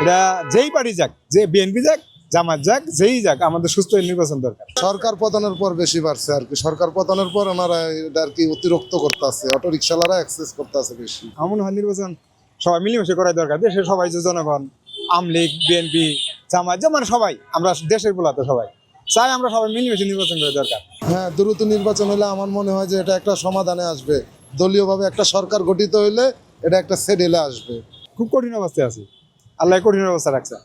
এটা যেই পার্টি যাক, যে বিএনপি যাক, জামাত যাক, যেই যাক, আমাদের সুস্থ নির্বাচন দরকার। সরকার পতনের পর বেশি বাড়ছে আর কি। সরকার পতনের পর ওনারা এটা আর কি অতিরিক্ত করতেছে, অটো রিক্সাওয়ালারা অ্যাক্সেস করতেছে বেশি। আমার মনে হয় নির্বাচন সবাই মিলেমিশে করাই দরকার। দেশের সবাই যে জনগণ, আমলিগ, বিএনপি, জামাত, যেমন সবাই আমরা দেশের গুলাতে সবাই চাই আমরা সবাই মিলেমিশে নির্বাচন করা দরকার। হ্যাঁ, দ্রুত নির্বাচন হলে আমার মনে হয় যে এটা একটা সমাধানে আসবে। দলীয়ভাবে একটা সরকার গঠিত হইলে এটা একটা সেডেলে আসবে। খুব কঠিন অবস্থায় আছি, আল্লাহ কঠিন অবস্থা রাখছে।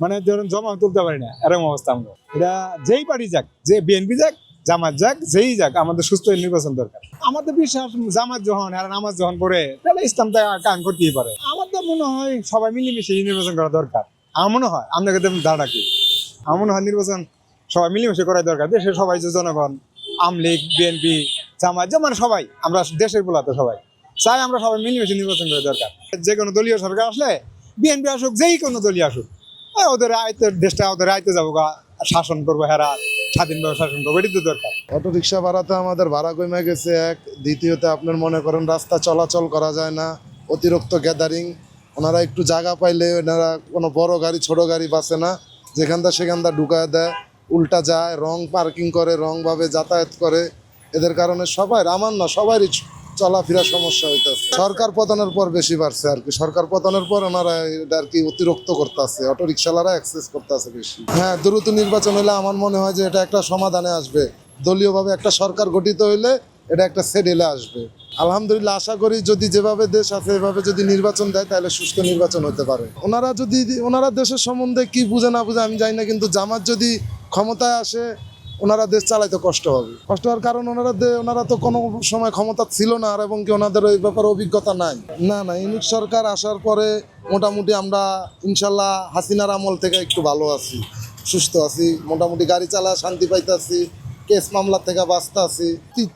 মানে ধরুন জমা তুলতে পারি না, এরকম অবস্থা আমরা। এটা যেই পার্টি যাক, যে বিএনপি যাক, জামাত যাক, যেই যাক, আমাদের সুস্থ নির্বাচন দরকার। আমাদের বিশ্বাস জামাত যখন আর নামাজ যখন পড়ে তাহলে ইসলামটা কায়েম করতেই পারে। আমার তো মনে হয় সবাই মিলেমিশে নির্বাচন করা দরকার। আমার মনে হয়, আপনাকে ধারণা কি? আমার মনে হয় নির্বাচন সবাই মিলেমিশে করাই দরকার। দেশের সবাই যে জনগণ, আমলিগ, বিএনপি, জামাত, যেমন সবাই আমরা দেশের গুলাতে সবাই চাই আমরা সবাই মিলেমিশে নির্বাচন করা দরকার। যে কোনো দলীয় সরকার আসলে, বিএনপি আসুক, যেই কোনো দলীয় আসুক, ওদের আয়ত্তের দেশটা ওদের আয়ত্তে যাবো গা, শাসন করবো, হেরা স্বাধীনভাবে শাসন করবো, এটি তো দরকার। অটো রিক্সা ভাড়াতে আমাদের ভাড়া কমে গেছে এক। দ্বিতীয়ত আপনার মনে করেন রাস্তা চলাচল করা যায় না, অতিরিক্ত গ্যাদারিং। ওনারা একটু জায়গা পাইলে ওনারা কোনো বড় গাড়ি ছোট গাড়ি বাসে না, যেখানটা সেখানটা ঢুকায় দেয়, উল্টা যায়, রং পার্কিং করে, রংভাবে যাতায়াত করে। এদের কারণে সবাই, আমার না সবারই চলাফেরা সমস্যা হইতেছে। সরকার পতনের পর বেশি বাড়ছে আর কি। সরকার পতনের পর ওনারা এটা আর কি অতিরিক্ত করতেছে, অটো রিক্সাওয়ালারা অ্যাক্সেস করতেছে বেশি। হ্যাঁ, দ্রুত নির্বাচন হলে আমার মনে হয় যে এটা একটা সমাধানে আসবে। দলীয়ভাবে একটা সরকার গঠিত হইলে এটা একটা সেডেলে আসবে। আলহামদুলিল্লাহ, আশা করি যদি যেভাবে দেশ আছে এভাবে যদি নির্বাচন দেয় তাহলে সুষ্ঠু নির্বাচন হতে পারে। ওনারা দেশের সম্বন্ধে কি বুঝে না বুঝে আমি জানি না, কিন্তু জামাত যদি ক্ষমতায় আসে ওনারা দেশ চালাইতে কষ্ট হবে। কষ্ট হওয়ার কারণ ওনারা তো কোনো সময় ক্ষমতা ছিল না, আর এবং কি ওনাদের ওই ব্যাপারে অভিজ্ঞতা নাই। না, ইউনিট সরকার আসার পরে মোটামুটি আমরা ইনশাল্লাহ হাসিনার আমল থেকে একটু ভালো আছি, সুস্থ আছি, মোটামুটি গাড়ি চালা শান্তি পাইতেছি, কেস মামলা থেকে বাঁচতে আছি।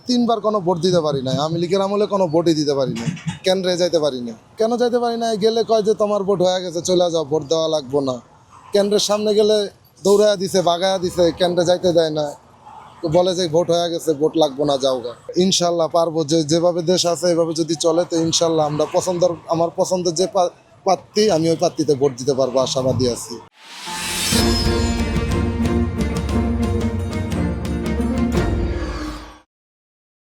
তিনবার কোনো ভোট দিতে পারি না, আওয়ামী লীগের আমলে কোনো ভোটই দিতে পারি না, কেন্দ্রে যাইতে পারি না। কেন যাইতে পারি না? গেলে কয় যে তোমার ভোট হয়ে গেছে, চলে যাও, ভোট দেওয়া লাগবো না। কেন্দ্রের সামনে গেলে দৌড়াইয়া দিছে, বাগায়া দিছে, কেন্দ্রে যাইতে দেয় না, বলে যে ভোট হয়ে গেছে, ভোট লাগবো না, যাওগা। ইনশাল্লাহ পারবো, যেভাবে দেশ আছে এভাবে যদি চলে তো ইনশাল্লাহ আমার পছন্দের যে প্রার্থী আমি ওই প্রার্থীতে ভোট দিতে পারবো, আশাবাদী আছি।